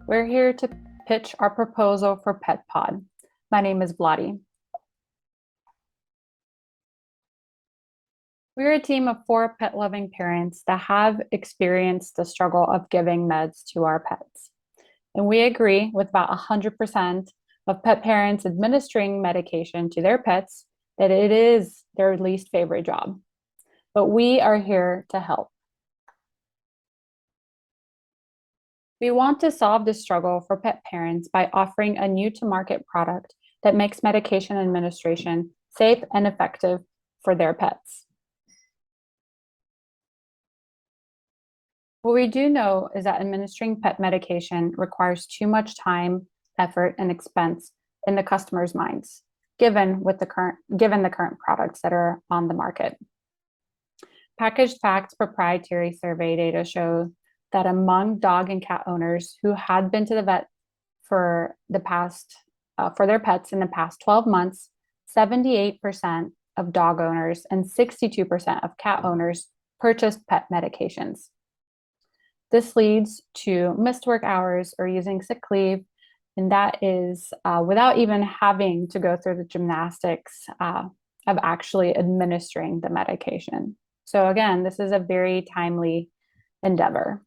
We're here to pitch our proposal for PetPod. My name is Vladi. We're a team of 4 pet-loving parents that have experienced the struggle of giving meds to our pets. And we agree with about 100% of pet parents administering medication to their pets that it is their least favorite job. But we are here to help. We want to solve this struggle for pet parents by offering a new to market product that makes medication administration safe and effective for their pets. What we do know is that administering pet medication requires too much time, effort, and expense in the customer's minds, given the current products that are on the market. Packaged Facts proprietary survey data show that among dog and cat owners who had been to the vet for their pets in the past 12 months, 78% of dog owners and 62% of cat owners purchased pet medications. This leads to missed work hours or using sick leave, and that is without even having to go through the gymnastics of actually administering the medication. So again, this is a very timely endeavor.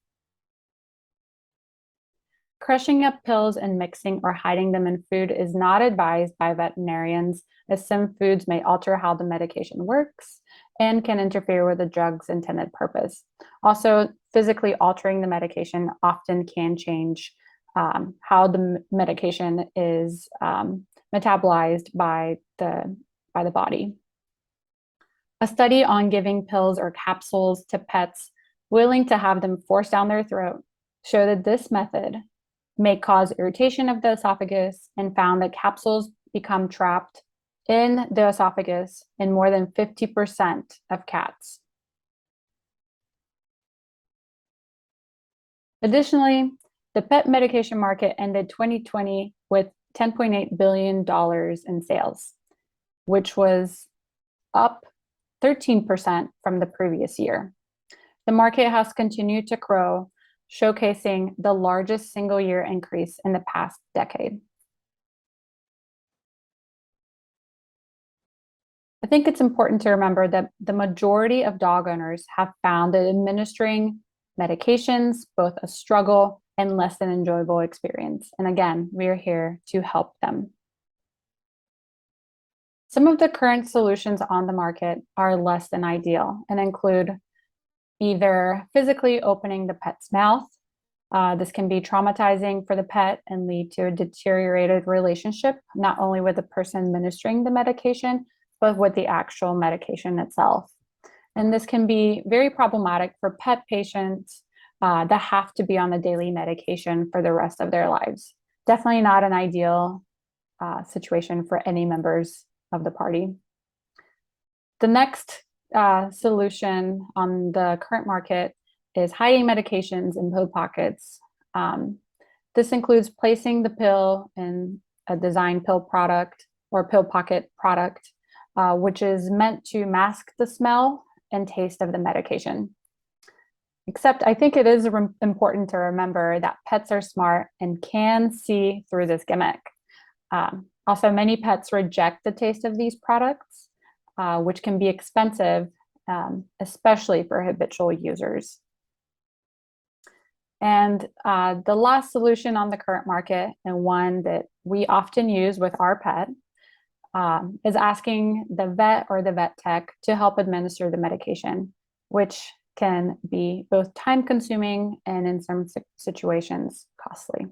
Crushing up pills and mixing or hiding them in food is not advised by veterinarians, as some foods may alter how the medication works and can interfere with the drug's intended purpose. Also, physically altering the medication often can change how the medication is metabolized by the body. A study on giving pills or capsules to pets willing to have them forced down their throat showed that this method may cause irritation of the esophagus and found that capsules become trapped in the esophagus in more than 50% of cats. Additionally, the pet medication market ended 2020 with $10.8 billion in sales, which was up 13% from the previous year. The market has continued to grow, showcasing the largest single-year increase in the past decade. I think it's important to remember that the majority of dog owners have found that administering medications both a struggle and less than enjoyable experience. And again, we are here to help them. Some of the current solutions on the market are less than ideal and include either physically opening the pet's mouth. This can be traumatizing for the pet and lead to a deteriorated relationship, not only with the person administering the medication, but with the actual medication itself. And this can be very problematic for pet patients that have to be on the daily medication for the rest of their lives. Definitely not an ideal situation for any members of the party. The next solution on the current market is hiding medications in pill pockets. This includes placing the pill in a designed pill product or pill pocket product, which is meant to mask the smell and taste of the medication. Except I think it is important to remember that pets are smart and can see through this gimmick. Also, many pets reject the taste of these products, which can be expensive, especially for habitual users. And the last solution on the current market, and one that we often use with our pet, is asking the vet or the vet tech to help administer the medication, which can be both time consuming and in some situations costly.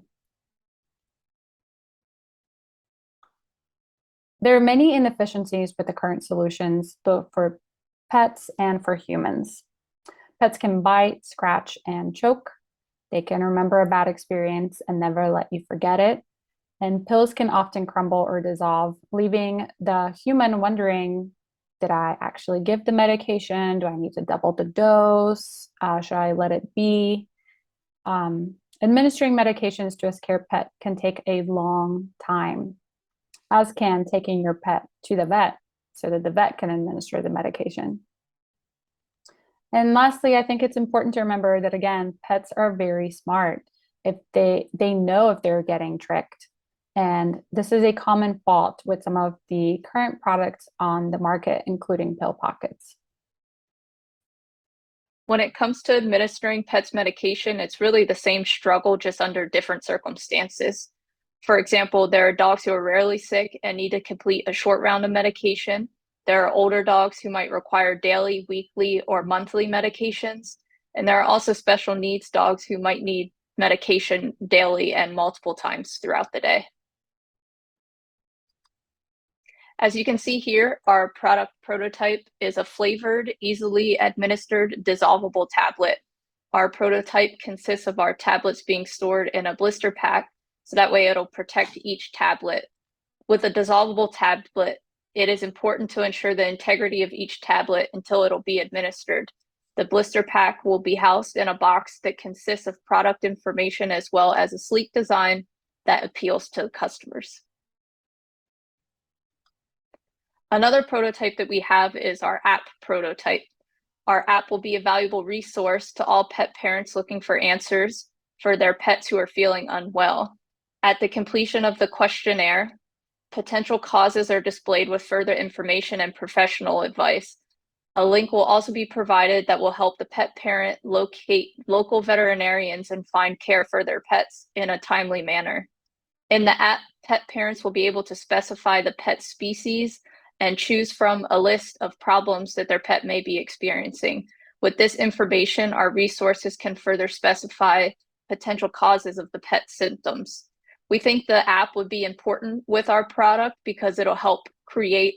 There are many inefficiencies with the current solutions, both for pets and for humans. Pets can bite, scratch, and choke. They can remember a bad experience and never let you forget it. And pills can often crumble or dissolve, leaving the human wondering, did I actually give the medication? Do I need to double the dose? Should I let it be? Administering medications to a scared pet can take a long time, as can taking your pet to the vet so that the vet can administer the medication. And lastly, I think it's important to remember that, again, pets are very smart. if they know if they're getting tricked. And this is a common fault with some of the current products on the market, including pill pockets. When it comes to administering pets medication, it's really the same struggle, just under different circumstances. For example, there are dogs who are rarely sick and need to complete a short round of medication. There are older dogs who might require daily, weekly, or monthly medications. And there are also special needs dogs who might need medication daily and multiple times throughout the day. As you can see here, our product prototype is a flavored, easily administered, dissolvable tablet. Our prototype consists of our tablets being stored in a blister pack, so that way it'll protect each tablet. With a dissolvable tablet, it is important to ensure the integrity of each tablet until it'll be administered. The blister pack will be housed in a box that consists of product information as well as a sleek design that appeals to customers. Another prototype that we have is our app prototype. Our app will be a valuable resource to all pet parents looking for answers for their pets who are feeling unwell. At the completion of the questionnaire, potential causes are displayed with further information and professional advice. A link will also be provided that will help the pet parent locate local veterinarians and find care for their pets in a timely manner. In the app, pet parents will be able to specify the pet species and choose from a list of problems that their pet may be experiencing. With this information, our resources can further specify potential causes of the pet symptoms. We think the app would be important with our product because it'll help create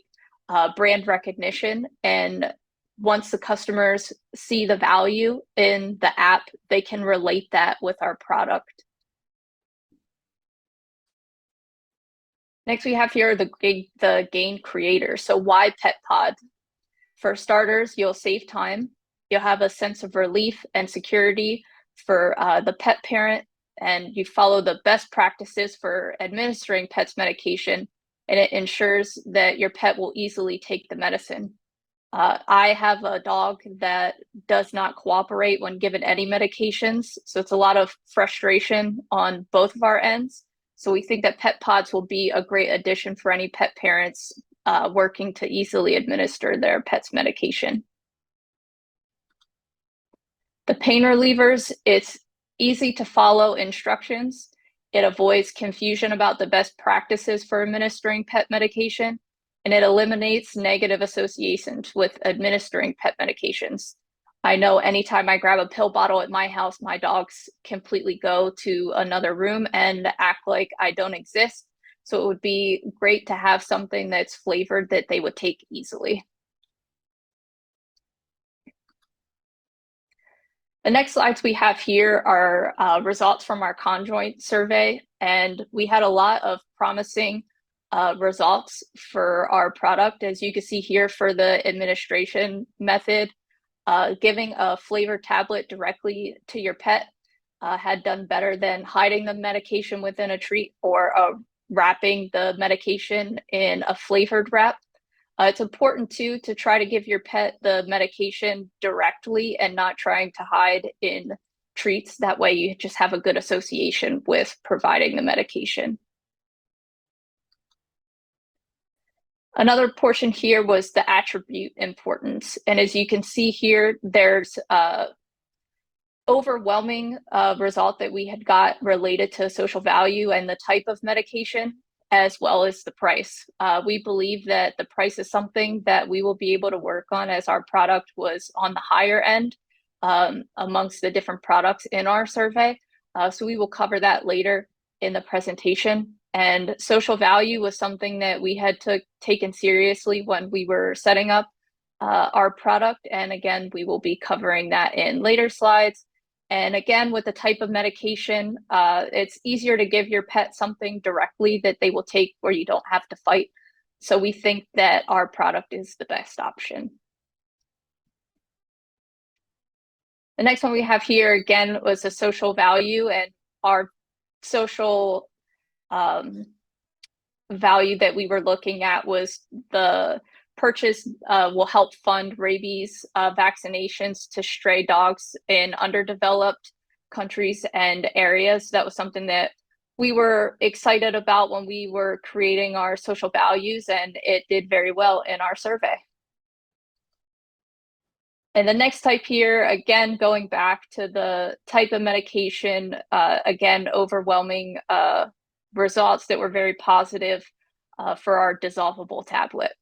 brand recognition. And once the customers see the value in the app, they can relate that with our product. Next, we have here the gain creator. So why PetPod? For starters, you'll save time. You'll have a sense of relief and security for the pet parent, and you follow the best practices for administering pets medication, and it ensures that your pet will easily take the medicine. I have a dog that does not cooperate when given any medications, so it's a lot of frustration on both of our ends. So we think that PetPods will be a great addition for any pet parents working to easily administer their pet's medication. The pain relievers, it's easy to follow instructions. It avoids confusion about the best practices for administering pet medication, and it eliminates negative associations with administering pet medications. I know anytime I grab a pill bottle at my house, my dogs completely go to another room and act like I don't exist. So it would be great to have something that's flavored that they would take easily. The next slides we have here are results from our conjoint survey, and we had a lot of promising results for our product. As you can see here for the administration method, giving a flavored tablet directly to your pet had done better than hiding the medication within a treat or wrapping the medication in a flavored wrap. It's important too to try to give your pet the medication directly and not trying to hide in treats. That way you just have a good association with providing the medication. Another portion here was the attribute importance. And as you can see here, there's overwhelming result that we had got related to social value and the type of medication, as well as the price. We believe that the price is something that we will be able to work on, as our product was on the higher end amongst the different products in our survey. So we will cover that later in the presentation. And social value was something that we had taken seriously when we were setting up our product. And again, we will be covering that in later slides. And again, with the type of medication, it's easier to give your pet something directly that they will take where you don't have to fight. So we think that our product is the best option. The next one we have here, again, was a social value, and our social value that we were looking at was the purchase will help fund rabies vaccinations to stray dogs in underdeveloped countries and areas. That was something that we were excited about when we were creating our social values, and it did very well in our survey. And the next type here, again, going back to the type of medication, again, overwhelming results that were very positive for our dissolvable tablet.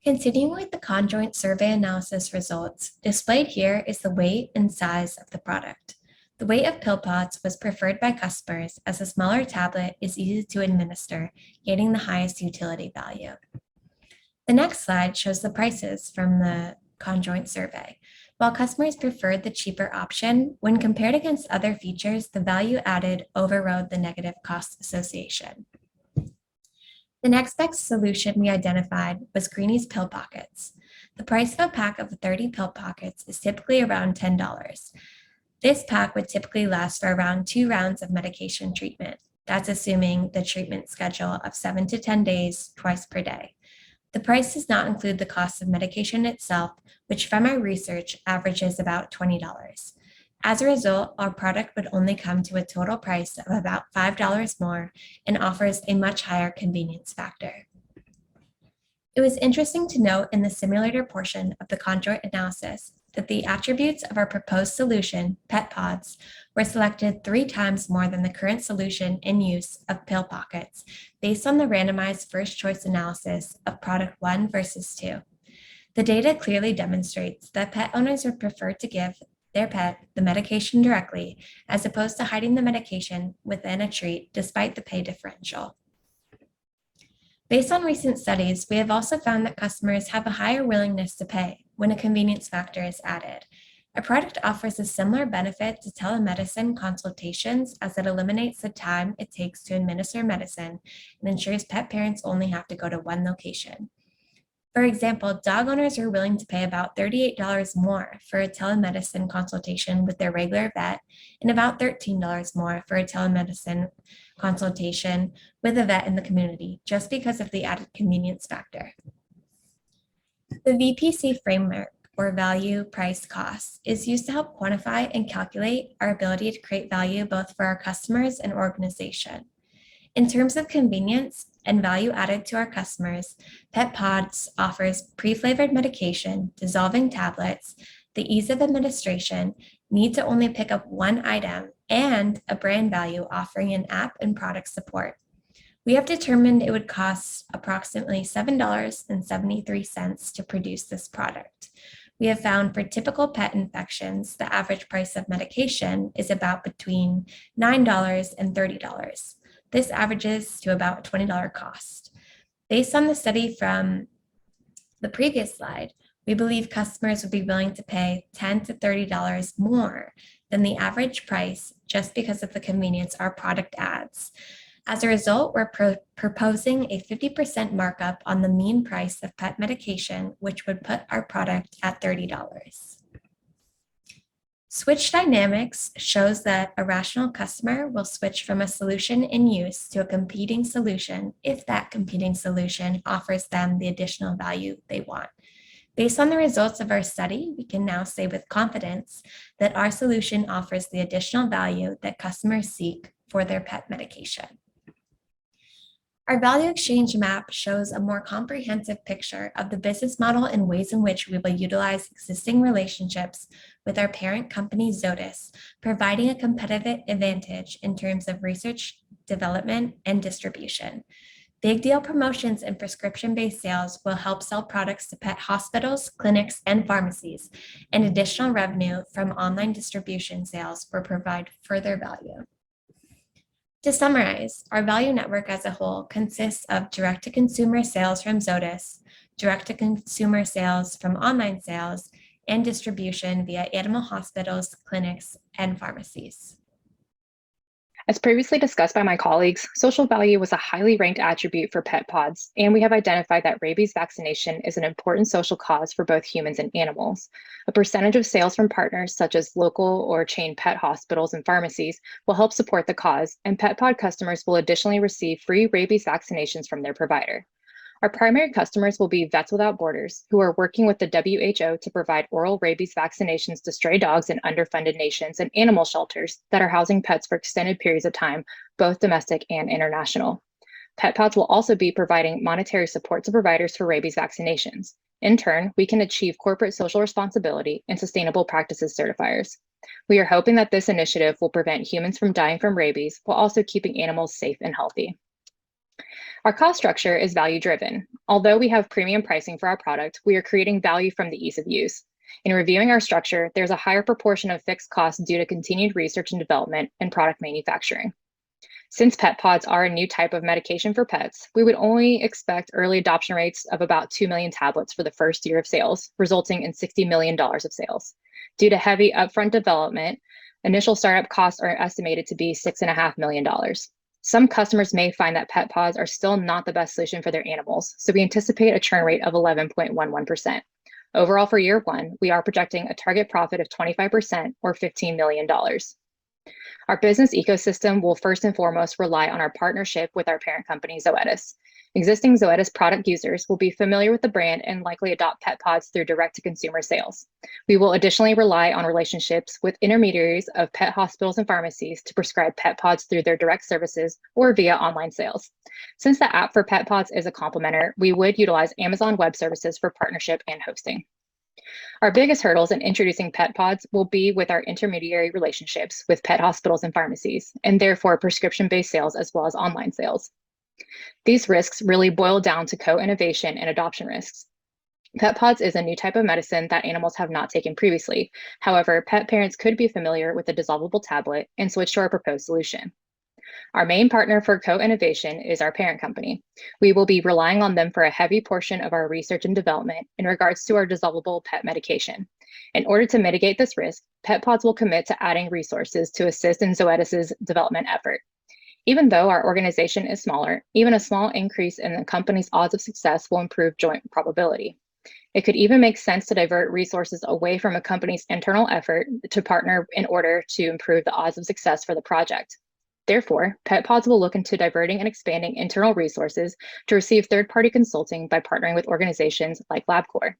Continuing with the conjoint survey analysis results, displayed here is the weight and size of the product. The weight of pill pods was preferred by customers as a smaller tablet is easy to administer, gaining the highest utility value. The next slide shows the prices from the conjoint survey. While customers preferred the cheaper option, when compared against other features, the value added overrode the negative cost association. The next best solution we identified was Greenie's Pill Pockets. The price of a pack of 30 pill pockets is typically around $10. This pack would typically last for around 2 rounds of medication treatment. That's assuming the treatment schedule of 7 to 10 days, twice per day. The price does not include the cost of medication itself, which from our research averages about $20. As a result, our product would only come to a total price of about $5 more and offers a much higher convenience factor. It was interesting to note in the simulator portion of the conjoint analysis that the attributes of our proposed solution, PetPods, were selected 3 times more than the current solution in use of pill pockets based on the randomized first choice analysis of product 1 versus 2. The data clearly demonstrates that pet owners would prefer to give their pet the medication directly as opposed to hiding the medication within a treat despite the pay differential. Based on recent studies, we have also found that customers have a higher willingness to pay when a convenience factor is added. Our product offers a similar benefit to telemedicine consultations as it eliminates the time it takes to administer medicine and ensures pet parents only have to go to one location. For example, dog owners are willing to pay about $38 more for a telemedicine consultation with their regular vet and about $13 more for a telemedicine consultation with a vet in the community, just because of the added convenience factor. The VPC framework, or value, price, cost, is used to help quantify and calculate our ability to create value both for our customers and organization. In terms of convenience and value added to our customers, PetPods offers pre-flavored medication, dissolving tablets, the ease of administration, need to only pick up one item, and a brand value offering an app and product support. We have determined it would cost approximately $7.73 to produce this product. We have found for typical pet infections, the average price of medication is about between $9 and $30. This averages to about a $20 cost. Based on the study from the previous slide, we believe customers would be willing to pay $10 to $30 more than the average price just because of the convenience our product adds. As a result, we're proposing a 50% markup on the mean price of pet medication, which would put our product at $30. Switch dynamics shows that a rational customer will switch from a solution in use to a competing solution if that competing solution offers them the additional value they want. Based on the results of our study, we can now say with confidence that our solution offers the additional value that customers seek for their pet medication. Our value exchange map shows a more comprehensive picture of the business model and ways in which we will utilize existing relationships with our parent company, Zoetis, providing a competitive advantage in terms of research, development, and distribution. Big deal promotions and prescription-based sales will help sell products to pet hospitals, clinics, and pharmacies, and additional revenue from online distribution sales will provide further value. To summarize, our value network as a whole consists of direct-to-consumer sales from Zoetis, direct-to-consumer sales from online sales, and distribution via animal hospitals, clinics, and pharmacies. As previously discussed by my colleagues, social value was a highly ranked attribute for PetPods, and we have identified that rabies vaccination is an important social cause for both humans and animals. A percentage of sales from partners such as local or chain pet hospitals and pharmacies will help support the cause, and PetPod customers will additionally receive free rabies vaccinations from their provider. Our primary customers will be Vets Without Borders, who are working with the WHO to provide oral rabies vaccinations to stray dogs in underfunded nations and animal shelters that are housing pets for extended periods of time, both domestic and international. PetPods will also be providing monetary support to providers for rabies vaccinations. In turn, we can achieve corporate social responsibility and sustainable practices certifiers. We are hoping that this initiative will prevent humans from dying from rabies while also keeping animals safe and healthy. Our cost structure is value-driven. Although we have premium pricing for our product, we are creating value from the ease of use. In reviewing our structure, there's a higher proportion of fixed costs due to continued research and development and product manufacturing. Since PetPods are a new type of medication for pets, we would only expect early adoption rates of about 2 million tablets for the first year of sales, resulting in $60 million of sales. Due to heavy upfront development, initial startup costs are estimated to be $6.5 million. Some customers may find that PetPods are still not the best solution for their animals, so we anticipate a churn rate of 11.11%. Overall, for year one, we are projecting a target profit of 25% or $15 million. Our business ecosystem will first and foremost rely on our partnership with our parent company, Zoetis. Existing Zoetis product users will be familiar with the brand and likely adopt PetPods through direct-to-consumer sales. We will additionally rely on relationships with intermediaries of pet hospitals and pharmacies to prescribe PetPods through their direct services or via online sales. Since the app for PetPods is a complementer, we would utilize Amazon Web Services for partnership and hosting. Our biggest hurdles in introducing PetPods will be with our intermediary relationships with pet hospitals and pharmacies, and therefore prescription-based sales as well as online sales. These risks really boil down to co-innovation and adoption risks. PetPods is a new type of medicine that animals have not taken previously. However, pet parents could be familiar with the dissolvable tablet and switch to our proposed solution. Our main partner for co-innovation is our parent company. We will be relying on them for a heavy portion of our research and development in regards to our dissolvable pet medication. In order to mitigate this risk, PetPods will commit to adding resources to assist in Zoetis's development effort. Even though our organization is smaller, even a small increase in the company's odds of success will improve joint probability. It could even make sense to divert resources away from a company's internal effort to partner in order to improve the odds of success for the project. Therefore, PetPods will look into diverting and expanding internal resources to receive third-party consulting by partnering with organizations like LabCorp.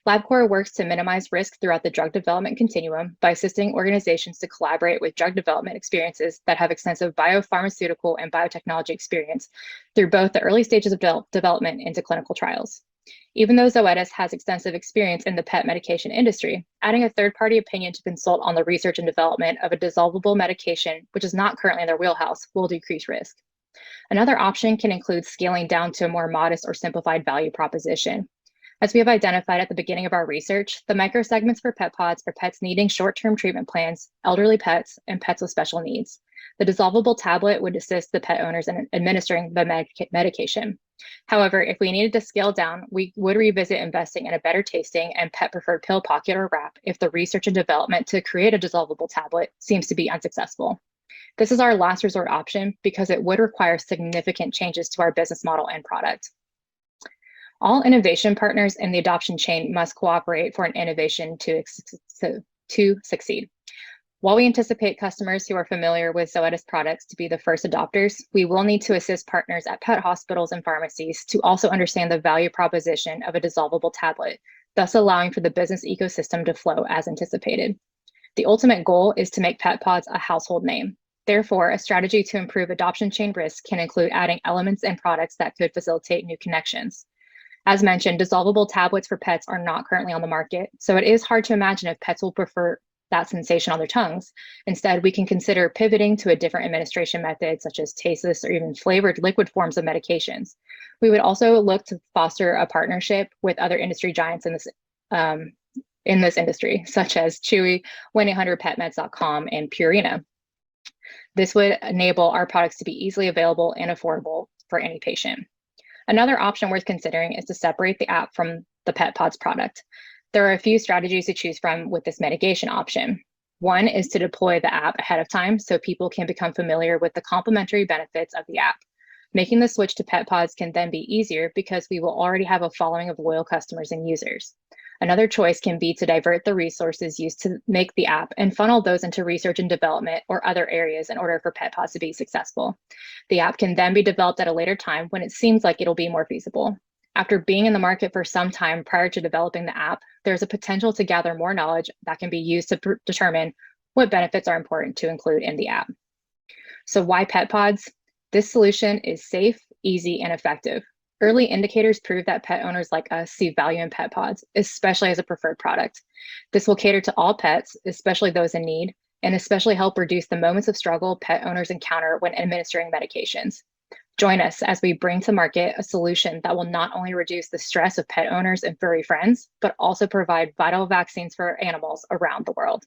LabCorp works to minimize risk throughout the drug development continuum by assisting organizations to collaborate with drug development experiences that have extensive biopharmaceutical and biotechnology experience through both the early stages of development into clinical trials. Even though Zoetis has extensive experience in the pet medication industry, adding a third-party opinion to consult on the research and development of a dissolvable medication, which is not currently in their wheelhouse, will decrease risk. Another option can include scaling down to a more modest or simplified value proposition. As we have identified at the beginning of our research, the microsegments for PetPods are pets needing short-term treatment plans, elderly pets, and pets with special needs. The dissolvable tablet would assist the pet owners in administering the medication. However, if we needed to scale down, we would revisit investing in a better tasting and pet-preferred pill pocket or wrap if the research and development to create a dissolvable tablet seems to be unsuccessful. This is our last resort option because it would require significant changes to our business model and product. All innovation partners in the adoption chain must cooperate for an innovation to succeed. While we anticipate customers who are familiar with Zoetis products to be the first adopters, we will need to assist partners at pet hospitals and pharmacies to also understand the value proposition of a dissolvable tablet, thus allowing for the business ecosystem to flow as anticipated. The ultimate goal is to make PetPods a household name. Therefore, a strategy to improve adoption chain risk can include adding elements and products that could facilitate new connections. As mentioned, dissolvable tablets for pets are not currently on the market, so it is hard to imagine if pets will prefer that sensation on their tongues. Instead, we can consider pivoting to a different administration method, such as tasteless or even flavored liquid forms of medications. We would also look to foster a partnership with other industry giants in this industry, such as Chewy, 1-800-PetMeds.com, and Purina. This would enable our products to be easily available and affordable for any patient. Another option worth considering is to separate the app from the PetPods product. There are a few strategies to choose from with this mitigation option. One is to deploy the app ahead of time so people can become familiar with the complementary benefits of the app. Making the switch to PetPods can then be easier because we will already have a following of loyal customers and users. Another choice can be to divert the resources used to make the app and funnel those into research and development or other areas in order for PetPods to be successful. The app can then be developed at a later time when it seems like it'll be more feasible. After being in the market for some time prior to developing the app, there's a potential to gather more knowledge that can be used to determine what benefits are important to include in the app. So why PetPods? This solution is safe, easy, and effective. Early indicators prove that pet owners like us see value in PetPods, especially as a preferred product. This will cater to all pets, especially those in need, and especially help reduce the moments of struggle pet owners encounter when administering medications. Join us as we bring to market a solution that will not only reduce the stress of pet owners and furry friends, but also provide vital vaccines for animals around the world.